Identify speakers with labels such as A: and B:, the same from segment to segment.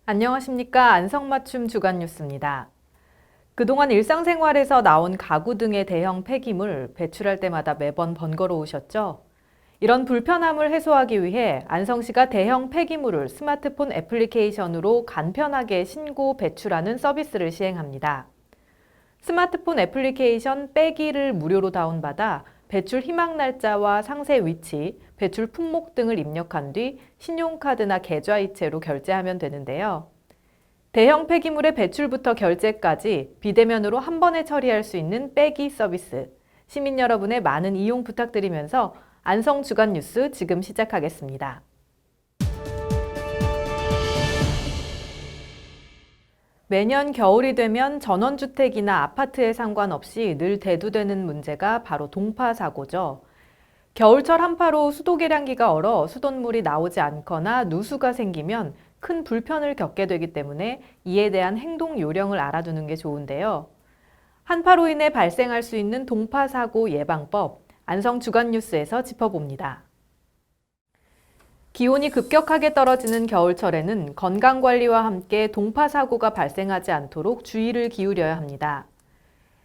A: 안녕하십니까. 안성맞춤 주간 뉴스입니다. 그동안 일상생활에서 나온 가구 등의 대형 폐기물 배출할 때마다 매번 번거로우셨죠? 이런 불편함을 해소하기 위해 안성시가 대형 폐기물을 스마트폰 애플리케이션으로 간편하게 신고 배출하는 서비스를 시행합니다. 스마트폰 애플리케이션 빼기를 무료로 다운받아 배출 희망 날짜와 상세 위치, 배출 품목 등을 입력한 뒤 신용카드나 계좌이체로 결제하면 되는데요. 대형 폐기물의 배출부터 결제까지 비대면으로 한 번에 처리할 수 있는 빼기 서비스. 시민 여러분의 많은 이용 부탁드리면서 안성 주간 뉴스 지금 시작하겠습니다. 매년 겨울이 되면 전원주택이나 아파트에 상관없이 늘 대두되는 문제가 바로 동파 사고죠. 겨울철 한파로 수도 계량기가 얼어 수돗물이 나오지 않거나 누수가 생기면 큰 불편을 겪게 되기 때문에 이에 대한 행동 요령을 알아두는 게 좋은데요. 한파로 인해 발생할 수 있는 동파 사고 예방법, 안성 주간 뉴스에서 짚어봅니다. 기온이 급격하게 떨어지는 겨울철에는 건강관리와 함께 동파 사고가 발생하지 않도록 주의를 기울여야 합니다.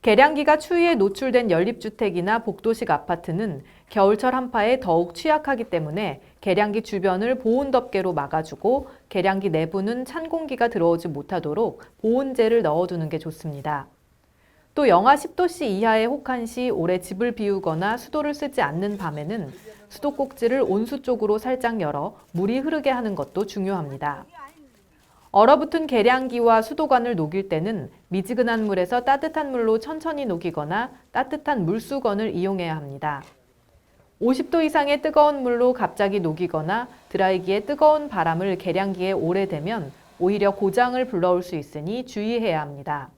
A: 계량기가 추위에 노출된 연립주택이나 복도식 아파트는 겨울철 한파에 더욱 취약하기 때문에 계량기 주변을 보온 덮개로 막아주고 계량기 내부는 찬 공기가 들어오지 못하도록 보온재를 넣어두는 게 좋습니다. 또 영하 10도씨 이하의 혹한 시 오래 집을 비우거나 수도를 쓰지 않는 밤에는 수도꼭지를 온수 쪽으로 살짝 열어 물이 흐르게 하는 것도 중요합니다. 얼어붙은 계량기와 수도관을 녹일 때는 미지근한 물에서 따뜻한 물로 천천히 녹이거나 따뜻한 물수건을 이용해야 합니다. 50도 이상의 뜨거운 물로 갑자기 녹이거나 드라이기에 뜨거운 바람을 계량기에 오래 대면 오히려 고장을 불러올 수 있으니 주의해야 합니다.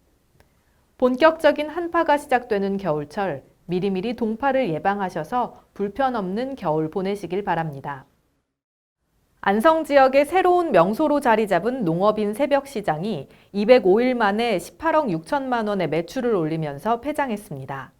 A: 본격적인 한파가 시작되는 겨울철, 미리미리 동파를 예방하셔서 불편 없는 겨울 보내시길 바랍니다. 안성 지역의 새로운 명소로 자리 잡은 농업인 새벽시장이 205일 만에 18억 6천만 원의 매출을 올리면서 폐장했습니다.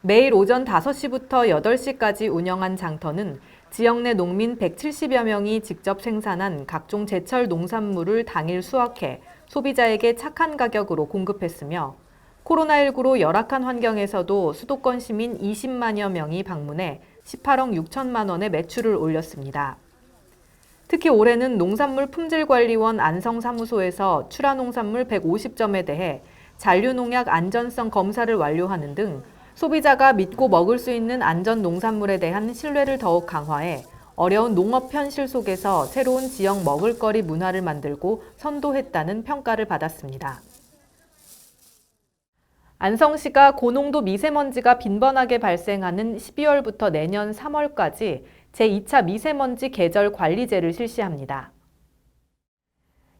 A: 매일 오전 5시부터 8시까지 운영한 장터는 지역 내 농민 170여 명이 직접 생산한 각종 제철 농산물을 당일 수확해 소비자에게 착한 가격으로 공급했으며 코로나19로 열악한 환경에서도 수도권 시민 20만여 명이 방문해 18억 6천만 원의 매출을 올렸습니다. 특히 올해는 농산물품질관리원 안성사무소에서 출하농산물 150점에 대해 잔류농약 안전성 검사를 완료하는 등 소비자가 믿고 먹을 수 있는 안전 농산물에 대한 신뢰를 더욱 강화해 어려운 농업 현실 속에서 새로운 지역 먹을거리 문화를 만들고 선도했다는 평가를 받았습니다. 안성시가 고농도 미세먼지가 빈번하게 발생하는 12월부터 내년 3월까지 제2차 미세먼지 계절 관리제를 실시합니다.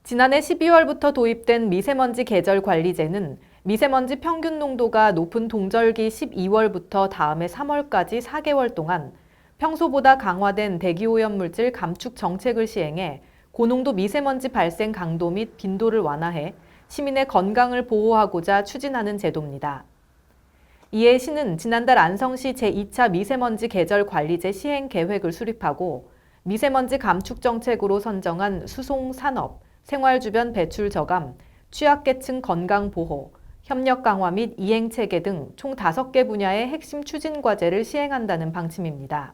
A: 지난해 12월부터 도입된 미세먼지 계절 관리제는 미세먼지 평균 농도가 높은 동절기 12월부터 다음해 3월까지 4개월 동안 평소보다 강화된 대기오염물질 감축 정책을 시행해 고농도 미세먼지 발생 강도 및 빈도를 완화해 시민의 건강을 보호하고자 추진하는 제도입니다. 이에 시는 지난달 안성시 제2차 미세먼지 계절 관리제 시행 계획을 수립하고 미세먼지 감축 정책으로 선정한 수송 산업, 생활주변 배출 저감, 취약계층 건강 보호, 협력 강화 및 이행 체계 등 총 5개 분야의 핵심 추진 과제를 시행한다는 방침입니다.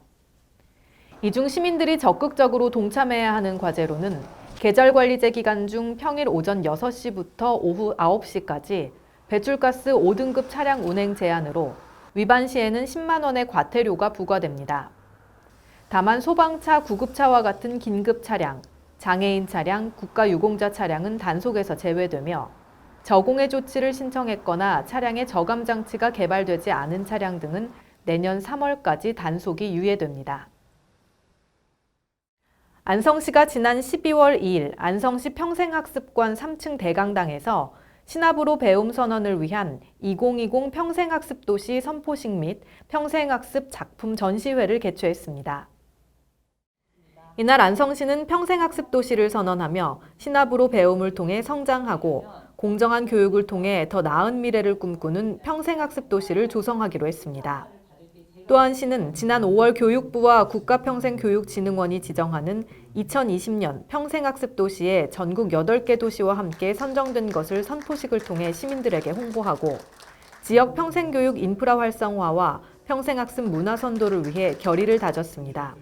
A: 이 중 시민들이 적극적으로 동참해야 하는 과제로는 계절관리제 기간 중 평일 오전 6시부터 오후 9시까지 배출가스 5등급 차량 운행 제한으로 위반 시에는 10만 원의 과태료가 부과됩니다. 다만 소방차, 구급차와 같은 긴급 차량, 장애인 차량, 국가유공자 차량은 단속에서 제외되며 저공해 조치를 신청했거나 차량의 저감 장치가 개발되지 않은 차량 등은 내년 3월까지 단속이 유예됩니다. 안성시가 지난 12월 2일 안성시 평생학습관 3층 대강당에서 신압으로 배움 선언을 위한 2020 평생학습도시 선포식 및 평생학습 작품 전시회를 개최했습니다. 이날 안성시는 평생학습도시를 선언하며 신압으로 배움을 통해 성장하고 공정한 교육을 통해 더 나은 미래를 꿈꾸는 평생학습도시를 조성하기로 했습니다. 또한 시는 지난 5월 교육부와 국가평생교육진흥원이 지정하는 2020년 평생학습 도시에 전국 8개 도시와 함께 선정된 것을 선포식을 통해 시민들에게 홍보하고 지역 평생교육 인프라 활성화와 평생학습 문화 선도를 위해 결의를 다졌습니다.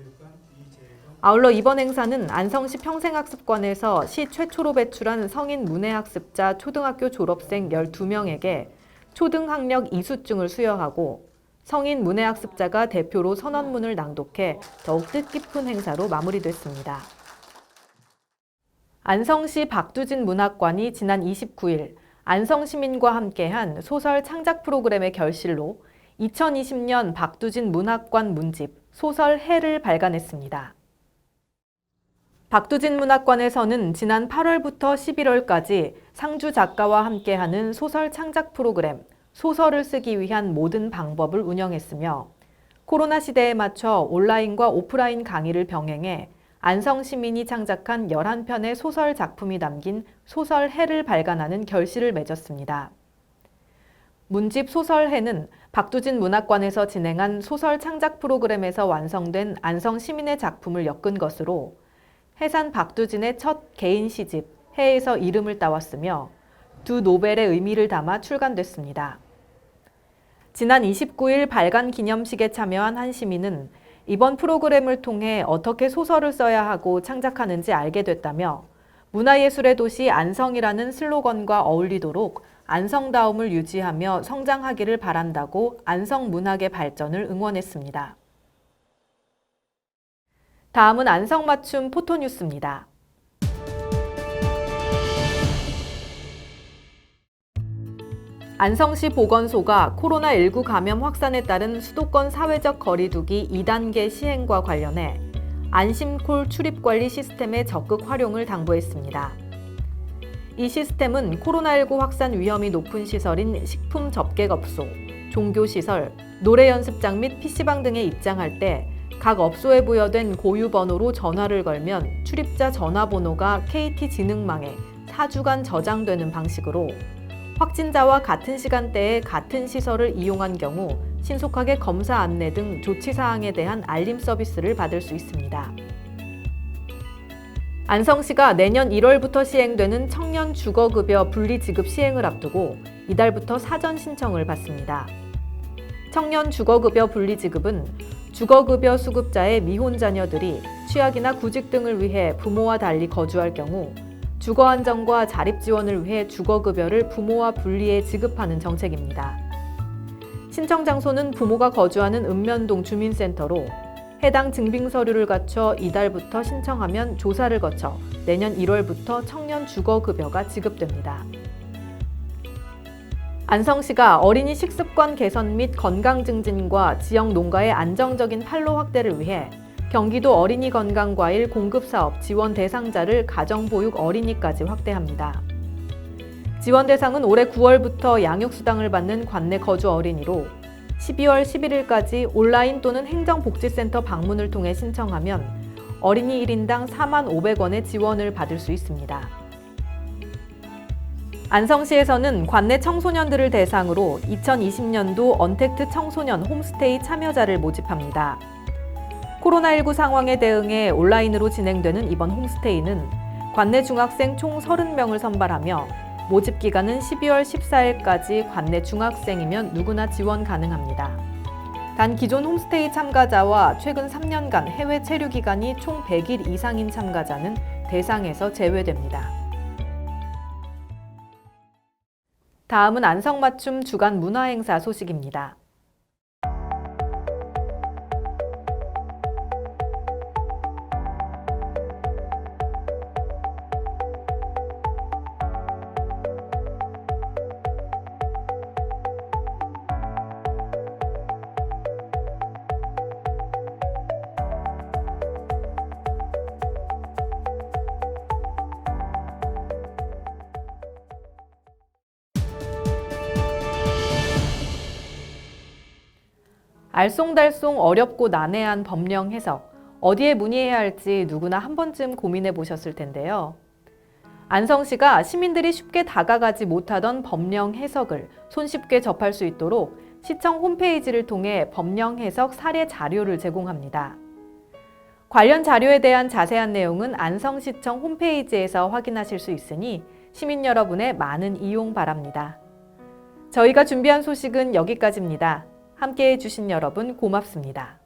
A: 아울러 이번 행사는 안성시 평생학습관에서 시 최초로 배출한 성인 문해학습자 초등학교 졸업생 12명에게 초등학력 이수증을 수여하고 성인 문해학습자가 대표로 선언문을 낭독해 더욱 뜻깊은 행사로 마무리됐습니다. 안성시 박두진 문학관이 지난 29일 안성시민과 함께한 소설 창작 프로그램의 결실로 2020년 박두진 문학관 문집 소설 해를 발간했습니다. 박두진 문학관에서는 지난 8월부터 11월까지 상주 작가와 함께하는 소설 창작 프로그램 소설을 쓰기 위한 모든 방법을 운영했으며 코로나 시대에 맞춰 온라인과 오프라인 강의를 병행해 안성 시민이 창작한 11편의 소설 작품이 담긴 소설 해를 발간하는 결실을 맺었습니다. 문집 소설해는 박두진 문학관에서 진행한 소설 창작 프로그램에서 완성된 안성 시민의 작품을 엮은 것으로 해산 박두진의 첫 개인 시집 해에서 이름을 따왔으며 두 노벨의 의미를 담아 출간됐습니다. 지난 29일 발간 기념식에 참여한 한 시민은 이번 프로그램을 통해 어떻게 소설을 써야 하고 창작하는지 알게 됐다며 문화예술의 도시 안성이라는 슬로건과 어울리도록 안성다움을 유지하며 성장하기를 바란다고 안성 문학의 발전을 응원했습니다. 다음은 안성맞춤 포토뉴스입니다. 안성시 보건소가 코로나19 감염 확산에 따른 수도권 사회적 거리두기 2단계 시행과 관련해 안심콜 출입관리 시스템의 적극 활용을 당부했습니다. 이 시스템은 코로나19 확산 위험이 높은 시설인 식품 접객업소, 종교시설, 노래연습장 및 PC방 등에 입장할 때 각 업소에 부여된 고유 번호로 전화를 걸면 출입자 전화번호가 KT진흥망에 4주간 저장되는 방식으로 확진자와 같은 시간대에 같은 시설을 이용한 경우 신속하게 검사 안내 등 조치사항에 대한 알림 서비스를 받을 수 있습니다. 안성시가 내년 1월부터 시행되는 청년 주거급여 분리지급 시행을 앞두고 이달부터 사전 신청을 받습니다. 청년 주거급여 분리지급은 주거급여 수급자의 미혼 자녀들이 취학이나 구직 등을 위해 부모와 달리 거주할 경우 주거 안정과 자립 지원을 위해 주거급여를 부모와 분리해 지급하는 정책입니다. 신청 장소는 부모가 거주하는 읍면동 주민센터로 해당 증빙 서류를 갖춰 이달부터 신청하면 조사를 거쳐 내년 1월부터 청년 주거급여가 지급됩니다. 안성시가 어린이 식습관 개선 및 건강 증진과 지역 농가의 안정적인 판로 확대를 위해 경기도 어린이 건강과일 공급사업 지원 대상자를 가정보육 어린이까지 확대합니다. 지원 대상은 올해 9월부터 양육수당을 받는 관내 거주 어린이로 12월 11일까지 온라인 또는 행정복지센터 방문을 통해 신청하면 어린이 1인당 45,500원의 지원을 받을 수 있습니다. 안성시에서는 관내 청소년들을 대상으로 2020년도 언택트 청소년 홈스테이 참여자를 모집합니다. 코로나19 상황에 대응해 온라인으로 진행되는 이번 홈스테이는 관내 중학생 총 30명을 선발하며 모집 기간은 12월 14일까지 관내 중학생이면 누구나 지원 가능합니다. 단 기존 홈스테이 참가자와 최근 3년간 해외 체류 기간이 총 100일 이상인 참가자는 대상에서 제외됩니다. 다음은 안성맞춤 주간 문화행사 소식입니다. 알쏭달쏭 어렵고 난해한 법령 해석, 어디에 문의해야 할지 누구나 한 번쯤 고민해 보셨을 텐데요. 안성시가 시민들이 쉽게 다가가지 못하던 법령 해석을 손쉽게 접할 수 있도록 시청 홈페이지를 통해 법령 해석 사례 자료를 제공합니다. 관련 자료에 대한 자세한 내용은 안성시청 홈페이지에서 확인하실 수 있으니 시민 여러분의 많은 이용 바랍니다. 저희가 준비한 소식은 여기까지입니다. 함께해 주신 여러분 고맙습니다.